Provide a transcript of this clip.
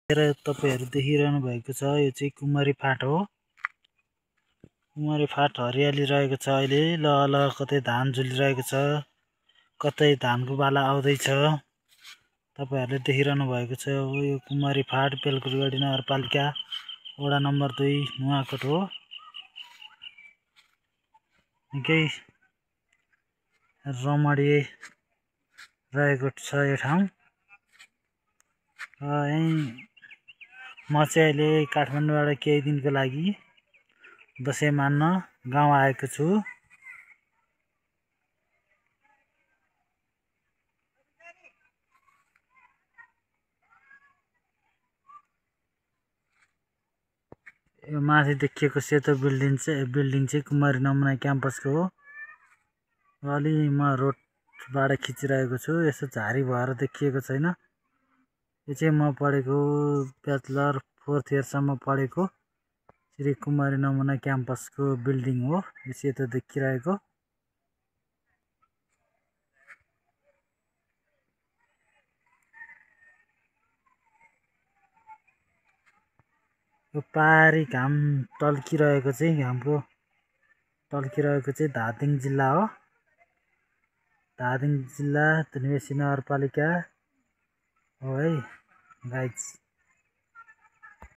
तपाईहरु देखिरहनु भएको छ यो चाहिँ कुमारी फाँट हो। कुमारी फाँट हरियाली रहेको छ। अहिले ल कतै धान झुलिरहेको छ, कतै धानको बाला आउँदै छ। तपाईहरुले देखिरहनु भएको छ यो कुमारी फाँट बेलकुरगढी नगरपालिका वडा नम्बर 2 नुवाकोट हो। निकै रमणीय रहेको छ यो ठाउँ। म चाहिँ अहिले काठमाडौँबाट केही दिनको लागि दशैं मान्न गाउँ आएको छु। यो माथि देखिएको सेतो बिल्डिङ चाहिँ कुमारी नमुना क्याम्पसको हो। अलि म रोडबाट खिचिरहेको छु, यसो झारी भएर देखिएको छैन। यो चाहिँ म पढेको ब्याचलर 4th इयरसम्म पढेको श्री कुमारी नमुना क्याम्पसको बिल्डिङ हो यो सेतो देखिरहेको। यो पारी घाम टल्किरहेको चाहिँ घामको टल्किरहेको चाहिँ धादिङ जिल्ला हो। धादिङ जिल्ला धनुषी नगरपालिका हो है गाइज।